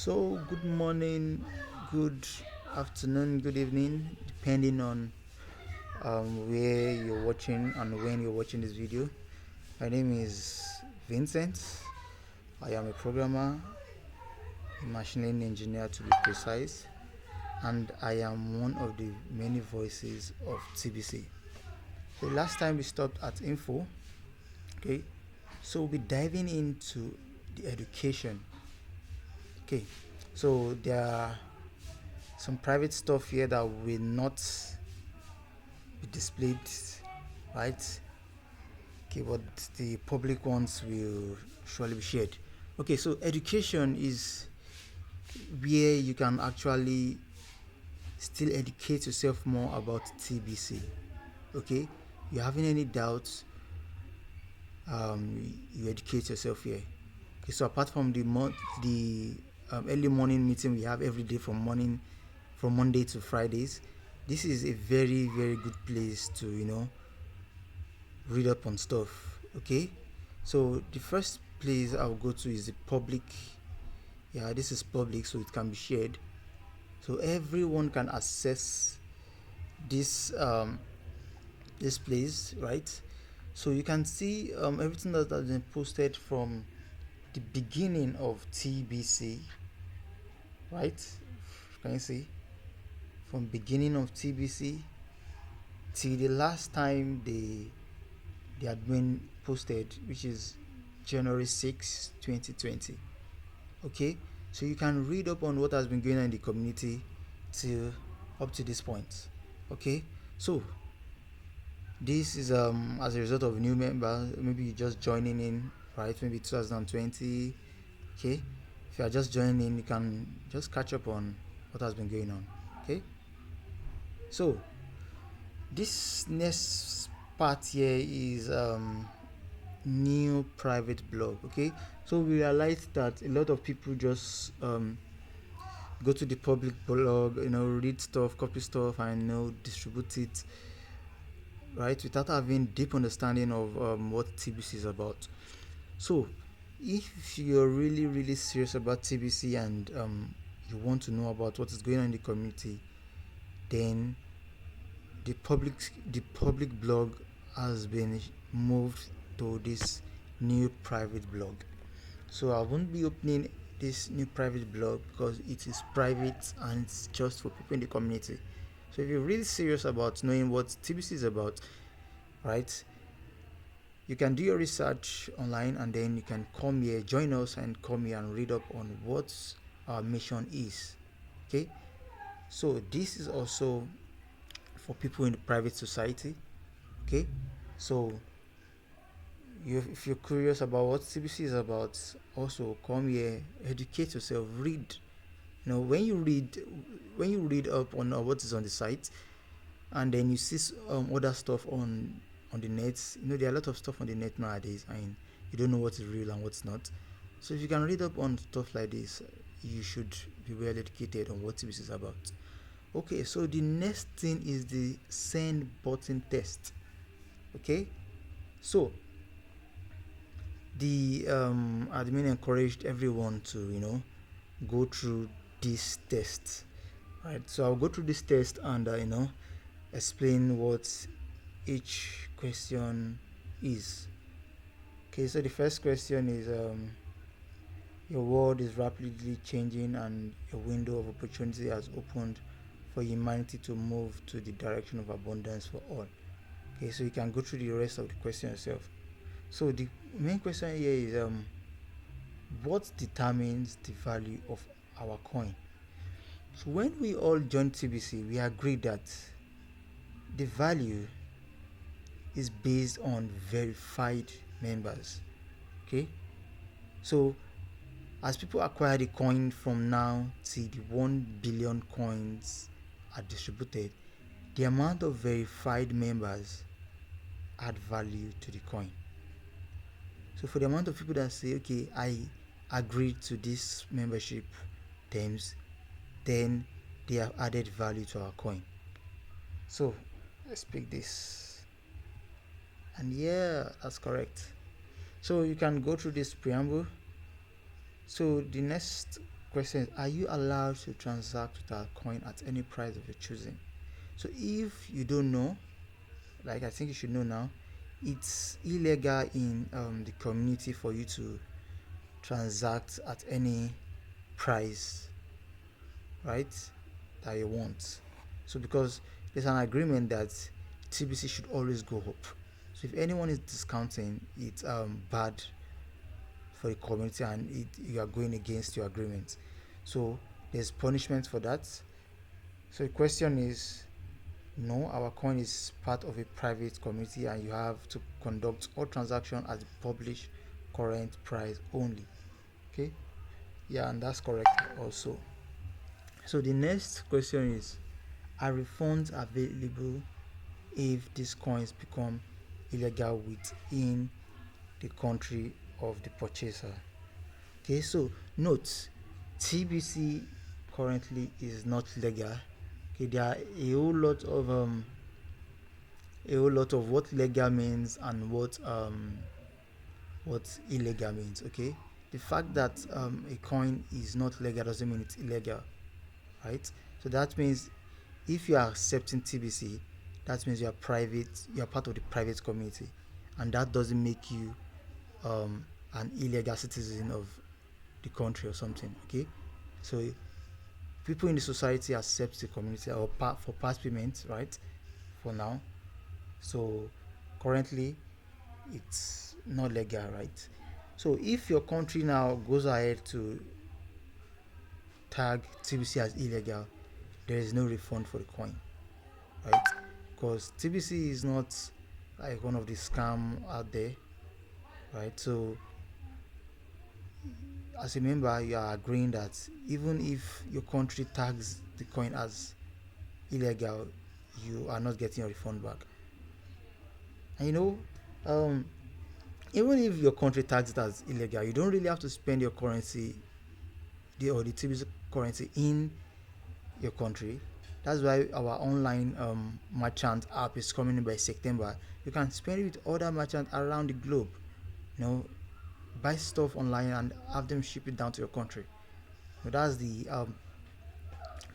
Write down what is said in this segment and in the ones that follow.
So, good morning, good afternoon, good evening, depending on where you're watching and when you're watching this video. My name is Vincent. I am a programmer, a machine learning engineer to be precise, and I am one of the many voices of TBC. So, last time we stopped at info, okay? So, we'll be diving into the education. Okay, so there are some private stuff here that will not be displayed, right? Okay, but the public ones will surely be shared. Okay, so education is where you can actually still educate yourself more about TBC. Okay, you're having any doubts, you educate yourself here. Okay, so apart from the early morning meeting we have every day from Monday to Fridays, this is a very very good place to read up on stuff. Okay, so the first place I'll go to is the public. Yeah, this is public, so it can be shared, so everyone can access this this place, right? So you can see everything that has been posted from the beginning of TBC, right? Can you see from beginning of TBC till the last time they had been posted, which is January 6, 2020. Okay, so you can read up on what has been going on in the community till up to this point. Okay, so this is as a result of new members, maybe you just joining in, right? Maybe 2020. Okay, if you are just joining in, you can just catch up on what has been going on. Okay, so this next part here is new private blog. Okay, so we realized that a lot of people just go to the public blog, read stuff, copy stuff, and distribute it, right, without having deep understanding of what TBC is about. So if you're really really serious about TBC and you want to know about what is going on in the community, then the public blog has been moved to this new private blog. So I won't be opening this new private blog because it is private and it's just for people in the community. So if you're really serious about knowing what TBC is about, right, you can do your research online and then you can come here, join us and come here and read up on what our mission is. Okay, so this is also for people in the private society. Okay, so if you're curious about what CBC is about, also come here, educate yourself, read. When you read up on what is on the site, and then you see other stuff on the net. There are a lot of stuff on the net nowadays, and you don't know what is real and what's not. So if you can read up on stuff like this, you should be well educated on what CBC is about. Okay, so the next thing is the send button test. Okay, so the admin encouraged everyone to go through this test, right? So I'll go through this test and explain what each question is. Okay, so the first question is your world is rapidly changing and a window of opportunity has opened for humanity to move to the direction of abundance for all. Okay, so you can go through the rest of the question yourself. So the main question here is what determines the value of our coin? So when we all joined TBC, we agreed that the value is based on verified members. Okay, so as people acquire the coin from now till the 1 billion coins are distributed, the amount of verified members add value to the coin. So for the amount of people that say, okay, I agree to this membership terms, then they have added value to our coin. So let's pick this, and yeah, that's correct. So you can go through this preamble. So the next question is, are you allowed to transact with our coin at any price of your choosing? So if you don't know, like I think you should know now, it's illegal in the community for you to transact at any price, right, that you want. So because there's an agreement that TBC should always go up. So if anyone is discounting, it's bad for the community, and you are going against your agreement. So there's punishment for that. So the question is, no, our coin is part of a private community, and you have to conduct all transactions at the published current price only. Okay, yeah, and that's correct also. So the next question is, are refunds available if these coins become illegal within the country of the purchaser? Okay, so note, TBC currently is not legal. Okay, there are a whole lot of what legal means and what illegal means. Okay, the fact that a coin is not legal doesn't mean it's illegal, right? So that means if you are accepting TBC, that means you are private, you are part of the private community, and that doesn't make you an illegal citizen of the country or something. Okay, so people in the society accept the community or for past payments, right? For now, so currently it's not legal, right? So if your country now goes ahead to tag TBC as illegal, there is no refund for the coin, right? Because TBC is not like one of the scam out there, right? So as a member, you are agreeing that even if your country tags the coin as illegal, you are not getting your refund back. And um, even if your country tags it as illegal, you don't really have to spend your currency, or the TBC currency in your country. That's why our online merchant app is coming in by September. You can spend it with other merchants around the globe. You know, buy stuff online and have them ship it down to your country. So that's the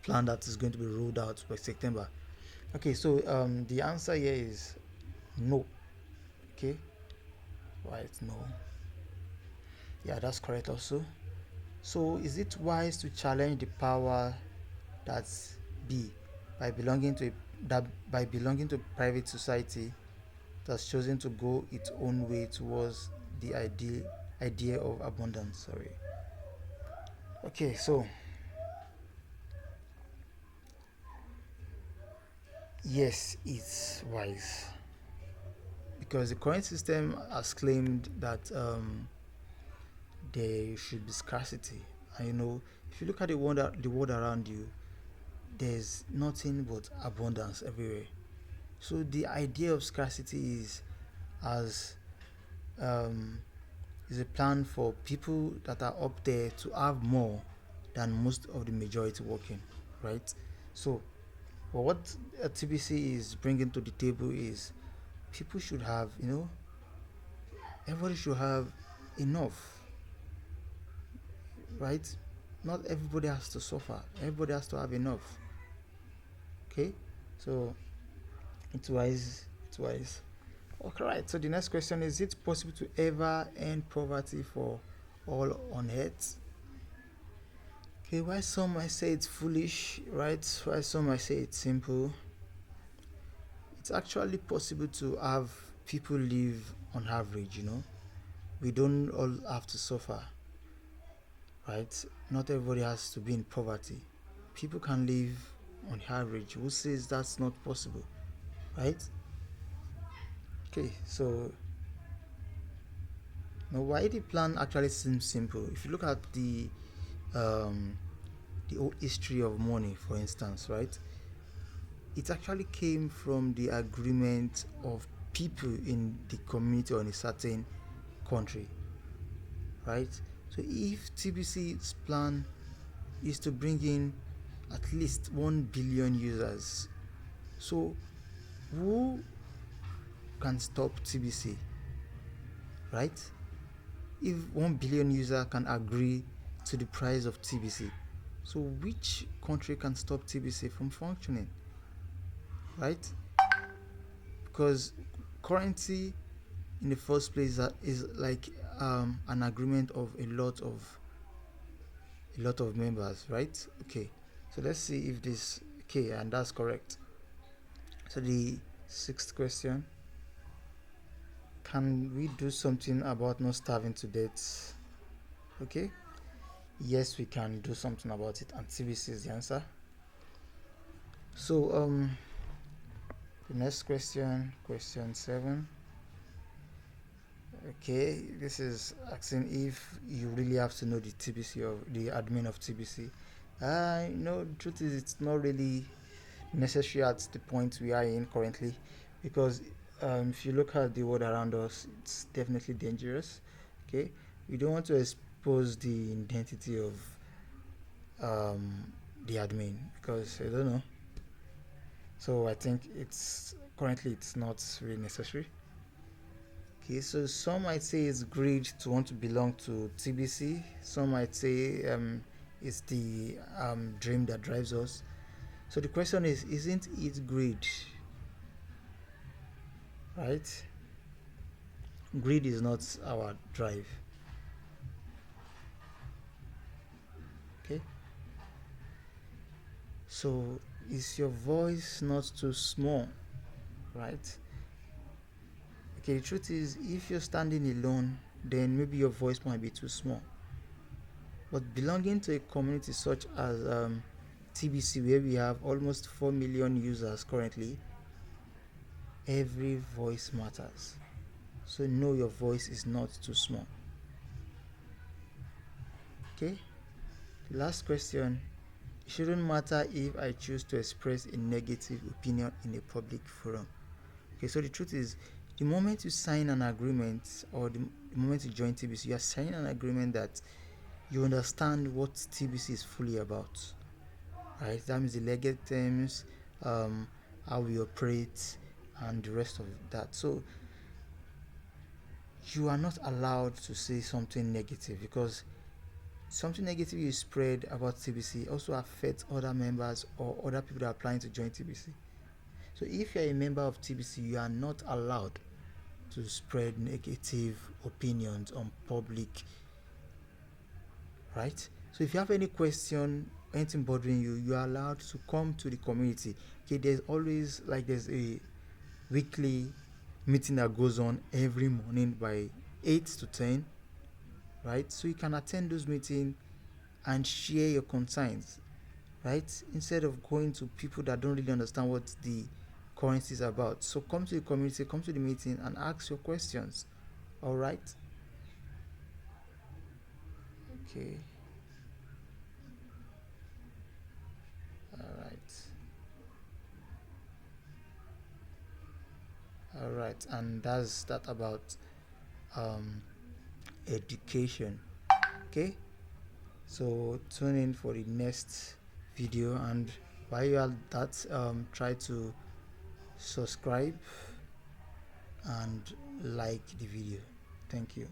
plan that is going to be rolled out by September. Okay, so the answer here is no. Okay, right, no. Yeah, that's correct also. So is it wise to challenge the power that's B by belonging to a private society that's chosen to go its own way towards the idea of abundance? Sorry. Okay, so yes, it's wise because the current system has claimed that there should be scarcity, and if you look at the world around you, there's nothing but abundance everywhere. So the idea of scarcity as um, is a plan for people that are up there to have more than most of the majority working, right? So, what TBC is bringing to the table is people should have, everybody should have enough, right? Not everybody has to suffer. Everybody has to have enough. Okay, so it's wise. It's wise. Okay, right. So the next question is: it possible to ever end poverty for all on earth? Okay, why some might say it's foolish, right? Why some might say it's simple. It's actually possible to have people live on average. We don't all have to suffer, right? Not everybody has to be in poverty. People can live on average. Who says that's not possible, right? Okay, so now why the plan actually seems simple. If you look at um, the old history of money, for instance, right? It actually came from the agreement of people in the community or in a certain country, right? So if TBC's plan is to bring in at least 1 billion users, so who can stop TBC, right? If 1 billion user can agree to the price of TBC. So which country can stop TBC from functioning, right? Because currency in the first place is like an agreement of a lot of members, right? Okay, so let's see if this okay, and that's correct. So the sixth question: can we do something about not starving to death? Okay, yes, we can do something about it, and TBC is the answer. So the next question, question 7. Okay, this is asking if you really have to know the TBC of the admin of TBC. No, the truth is it's not really necessary at the point we are in currently, because if you look at the world around us, it's definitely dangerous. Okay, we don't want to expose the identity of the admin, because I don't know. So I think it's not really necessary. Okay, so some might say it's greed to want to belong to TBC. Some might say it's the dream that drives us. So the question is, isn't it greed? Right? Greed is not our drive. Okay? So is your voice not too small? Right? Okay, the truth is, if you're standing alone, then maybe your voice might be too small. But belonging to a community such as TBC, where we have almost 4 million users currently, every voice matters. So know your voice is not too small. Okay? The last question: it shouldn't matter if I choose to express a negative opinion in a public forum. Okay, so the truth is, the moment you sign an agreement, or the moment you join TBC, you are signing an agreement that you understand what TBC is fully about. Right? That means the legal terms, how we operate, and the rest of that. So you are not allowed to say something negative, because something negative you spread about TBC also affects other members or other people that are planning to join TBC. So if you're a member of TBC, you are not allowed to spread negative opinions on public, right? So if you have any question, anything bothering you, you are allowed to come to the community. Okay, there's a weekly meeting that goes on every morning by 8 to 10, right? So you can attend those meetings and share your concerns, right? Instead of going to people that don't really understand what the currency is about. So come to the community, come to the meeting and ask your questions. All right? Okay. All right. All right. And that's that about um, education. Okay? So tune in for the next video, and while you are that, try to subscribe and like the video. Thank you.